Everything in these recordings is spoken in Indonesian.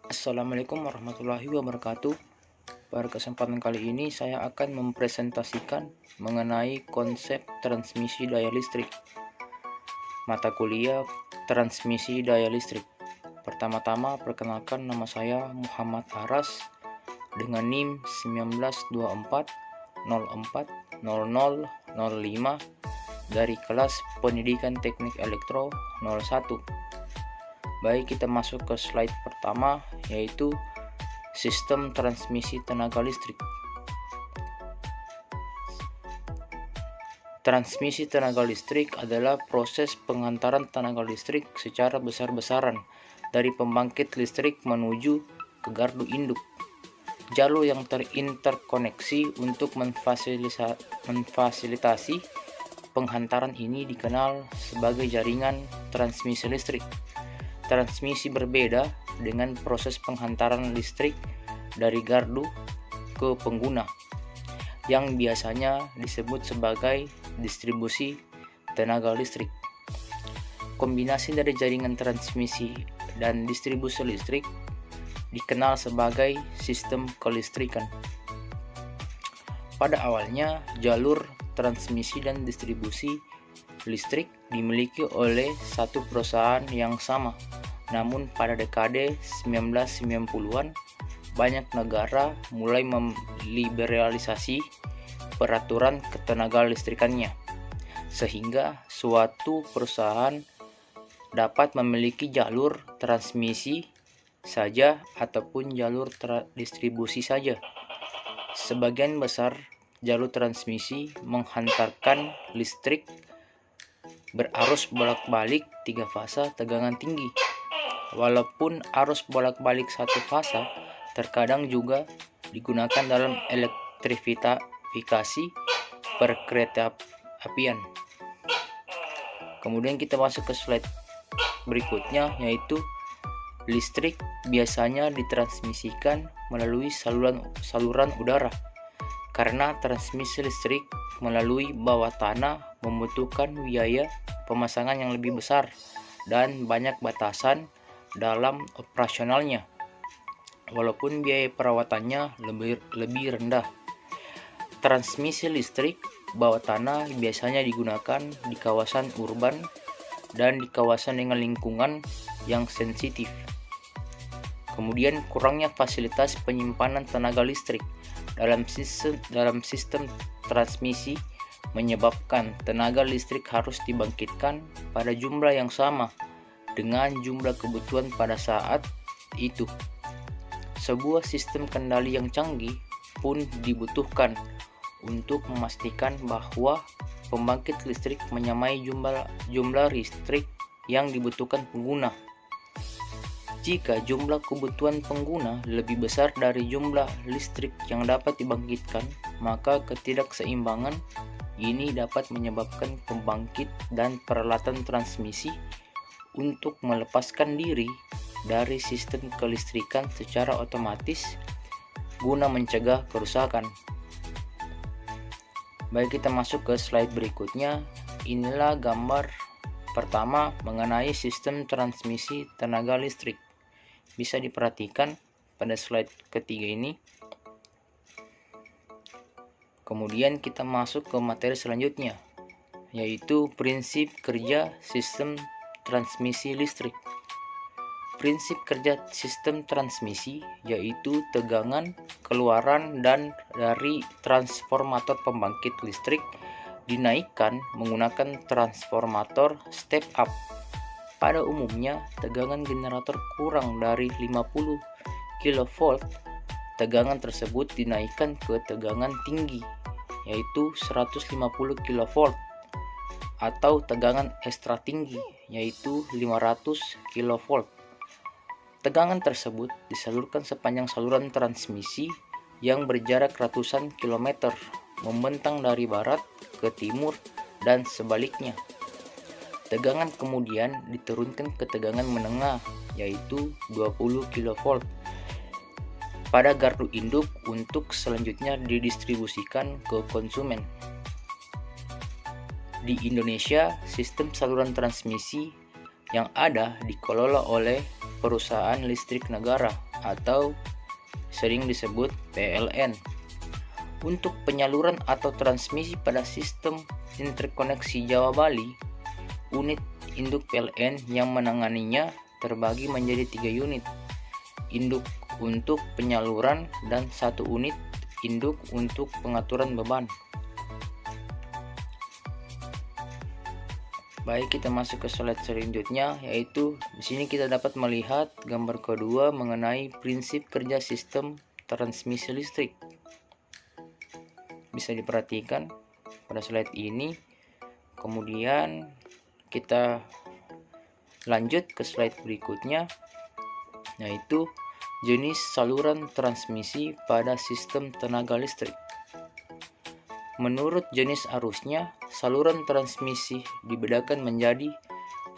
Assalamualaikum warahmatullahi wabarakatuh. Pada kesempatan kali ini saya akan mempresentasikan mengenai konsep transmisi daya listrik. Mata kuliah transmisi daya listrik. Pertama-tama perkenalkan, nama saya Muhammad Aras dengan NIM 1924040005 dari kelas Pendidikan Teknik Elektro 01. Baik, kita masuk ke slide pertama, yaitu sistem transmisi tenaga listrik. Transmisi tenaga listrik adalah proses pengantaran tenaga listrik secara besar-besaran dari pembangkit listrik menuju ke gardu induk. Jalur yang terinterkoneksi untuk memfasilitasi penghantaran ini dikenal sebagai jaringan transmisi listrik. Transmisi berbeda dengan proses penghantaran listrik dari gardu ke pengguna, yang biasanya disebut sebagai distribusi tenaga listrik. Kombinasi dari jaringan transmisi dan distribusi listrik dikenal sebagai sistem kelistrikan. Pada awalnya, jalur transmisi dan distribusi listrik dimiliki oleh satu perusahaan yang sama. Namun pada dekade 1990-an, banyak negara mulai meliberalisasi peraturan ketenaga listrikannya, sehingga suatu perusahaan dapat memiliki jalur transmisi saja ataupun jalur distribusi saja. Sebagian besar jalur transmisi menghantarkan listrik berarus bolak-balik 3 fasa tegangan tinggi. Walaupun arus bolak-balik satu fasa terkadang juga digunakan dalam elektrifikasi perkereta apian. Kemudian kita masuk ke slide berikutnya, yaitu listrik biasanya ditransmisikan melalui saluran udara. Karena transmisi listrik melalui bawah tanah membutuhkan biaya pemasangan yang lebih besar dan banyak batasan dalam operasionalnya, walaupun biaya perawatannya lebih rendah. Transmisi listrik bawah tanah biasanya digunakan di kawasan urban dan di kawasan dengan lingkungan yang sensitif. Kemudian kurangnya fasilitas penyimpanan tenaga listrik dalam sistem transmisi menyebabkan tenaga listrik harus dibangkitkan pada jumlah yang sama dengan jumlah kebutuhan pada saat itu. Sebuah sistem kendali yang canggih pun dibutuhkan untuk memastikan bahwa pembangkit listrik menyamai jumlah listrik yang dibutuhkan pengguna. Jika jumlah kebutuhan pengguna lebih besar dari jumlah listrik yang dapat dibangkitkan, maka ketidakseimbangan ini dapat menyebabkan pembangkit dan peralatan transmisi untuk melepaskan diri dari sistem kelistrikan secara otomatis guna mencegah kerusakan. Baik, kita masuk ke slide berikutnya. Inilah gambar pertama mengenai sistem transmisi tenaga listrik. Bisa diperhatikan pada slide ketiga ini. Kemudian kita masuk ke materi selanjutnya, yaitu prinsip kerja sistem transmisi listrik. Prinsip kerja sistem transmisi yaitu tegangan keluaran dan dari transformator pembangkit listrik dinaikkan menggunakan transformator step up. Pada umumnya, tegangan generator kurang dari 50 kV. Tegangan tersebut dinaikkan ke tegangan tinggi, yaitu 150 kV, atau tegangan ekstra tinggi, yaitu 500 kV. Tegangan tersebut disalurkan sepanjang saluran transmisi yang berjarak ratusan kilometer, membentang dari barat ke timur dan sebaliknya. Tegangan kemudian diturunkan ke tegangan menengah, yaitu 20 kV, pada gardu induk untuk selanjutnya didistribusikan ke konsumen. Di Indonesia, sistem saluran transmisi yang ada dikelola oleh perusahaan listrik negara atau sering disebut PLN. Untuk penyaluran atau transmisi pada sistem interkoneksi Jawa Bali, unit induk PLN yang menanganinya terbagi menjadi 3 unit induk untuk penyaluran dan 1 unit induk untuk pengaturan beban. Baik, kita masuk ke slide selanjutnya, yaitu di sini kita dapat melihat gambar kedua mengenai prinsip kerja sistem transmisi listrik. Bisa diperhatikan pada slide ini. Kemudian kita lanjut ke slide berikutnya, yaitu jenis saluran transmisi pada sistem tenaga listrik. Menurut jenis arusnya, saluran transmisi dibedakan menjadi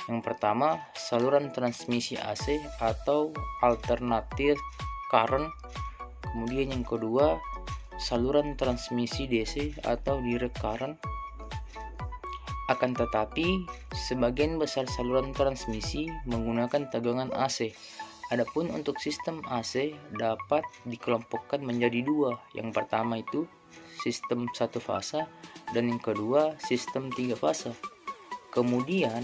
yang pertama, saluran transmisi AC atau alternatif current. Kemudian yang kedua, saluran transmisi DC atau direct current. Akan tetapi, sebagian besar saluran transmisi menggunakan tegangan AC. Adapun untuk sistem AC dapat dikelompokkan menjadi 2. Yang pertama itu sistem 1 fase dan yang kedua sistem 3 fase. Kemudian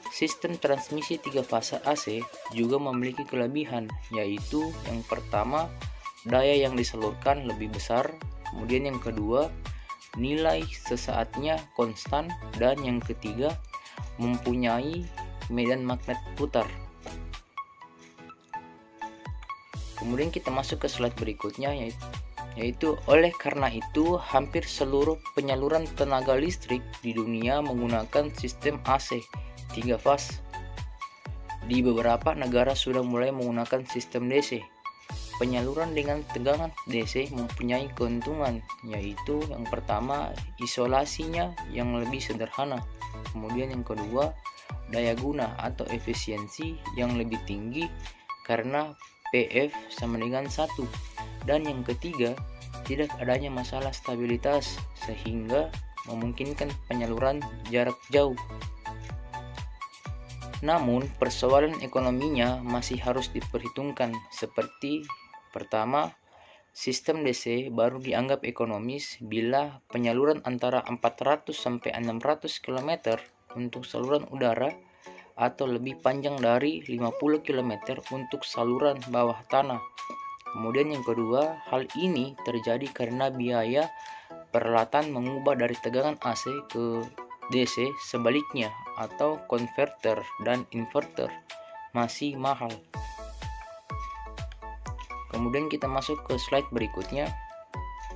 sistem transmisi 3 fase AC juga memiliki kelebihan, yaitu yang pertama daya yang disalurkan lebih besar, kemudian yang kedua nilai sesaatnya konstan, dan yang ketiga mempunyai medan magnet putar. Kemudian kita masuk ke slide berikutnya, yaitu oleh karena itu hampir seluruh penyaluran tenaga listrik di dunia menggunakan sistem AC 3 fase. Di beberapa negara sudah mulai menggunakan sistem DC. Penyaluran dengan tegangan DC mempunyai keuntungan, yaitu yang pertama isolasinya yang lebih sederhana, kemudian yang kedua daya guna atau efisiensi yang lebih tinggi karena PF sama dengan 1, dan yang ketiga tidak adanya masalah stabilitas sehingga memungkinkan penyaluran jarak jauh. Namun persoalan ekonominya masih harus diperhitungkan, seperti pertama, sistem DC baru dianggap ekonomis bila penyaluran antara 400 sampai 600 km untuk saluran udara atau lebih panjang dari 50 km untuk saluran bawah tanah. Kemudian yang kedua, hal ini terjadi karena biaya peralatan mengubah dari tegangan AC ke DC sebaliknya atau konverter dan inverter masih mahal. Kemudian kita masuk ke slide berikutnya,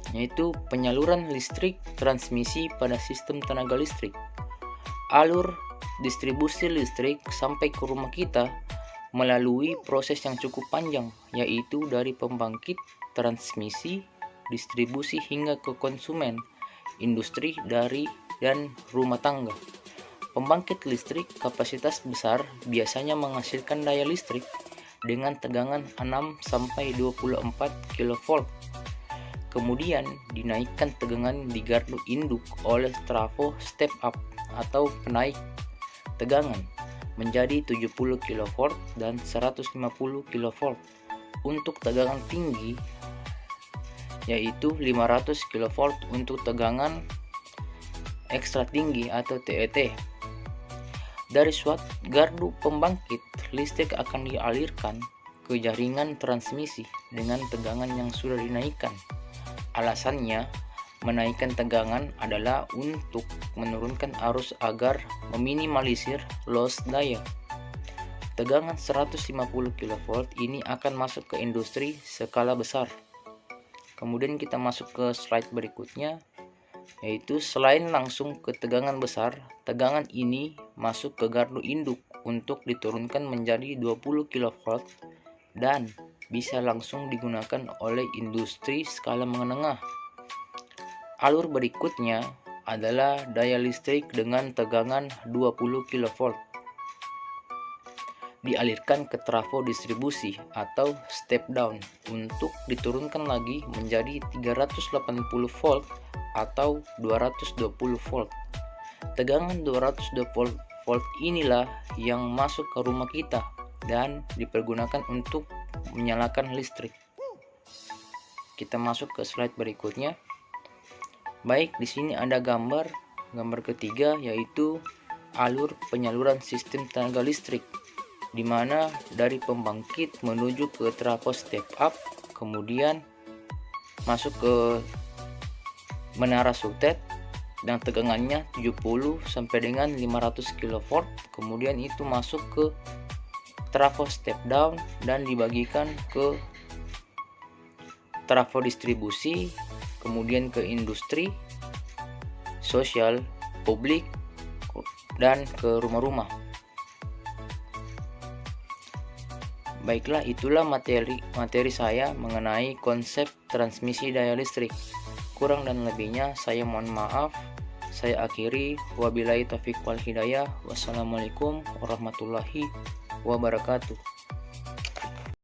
yaitu penyaluran listrik transmisi pada sistem tenaga listrik. Alur distribusi listrik sampai ke rumah kita melalui proses yang cukup panjang, yaitu dari pembangkit, transmisi, distribusi hingga ke konsumen, industri, dan rumah tangga. Pembangkit listrik kapasitas besar biasanya menghasilkan daya listrik dengan tegangan 6 sampai 24 kV. Kemudian dinaikkan tegangan di gardu induk oleh trafo step up atau penaik tegangan menjadi 70 kV dan 150 kV. Untuk tegangan tinggi yaitu 500 kV untuk tegangan ekstra tinggi atau TET. Dari suatu gardu pembangkit, listrik akan dialirkan ke jaringan transmisi dengan tegangan yang sudah dinaikkan. Alasannya, menaikkan tegangan adalah untuk menurunkan arus agar meminimalisir loss daya. Tegangan 150 kV ini akan masuk ke industri skala besar. Kemudian kita masuk ke slide berikutnya, yaitu selain langsung ke tegangan besar, tegangan ini masuk ke gardu induk untuk diturunkan menjadi 20 kV dan bisa langsung digunakan oleh industri skala menengah. Alur berikutnya adalah daya listrik dengan tegangan 20 kV. Dialirkan ke trafo distribusi atau step down untuk diturunkan lagi menjadi 380 volt atau 220 volt. Tegangan 220 volt inilah yang masuk ke rumah kita dan dipergunakan untuk menyalakan listrik. Kita masuk ke slide berikutnya. Baik, di sini ada gambar ketiga, yaitu alur penyaluran sistem tenaga listrik, di mana dari pembangkit menuju ke trafo step up, kemudian masuk ke menara sultet dan tegangannya 70 sampai dengan 500 kV, kemudian itu masuk ke trafo step down dan dibagikan ke trafo distribusi, kemudian ke industri, sosial, publik, dan ke rumah-rumah. Baiklah, itulah materi saya mengenai konsep transmisi daya listrik. Kurang dan lebihnya saya mohon maaf. Saya akhiri, wabillahi taufiq wal hidayah. Wassalamualaikum warahmatullahi wabarakatuh.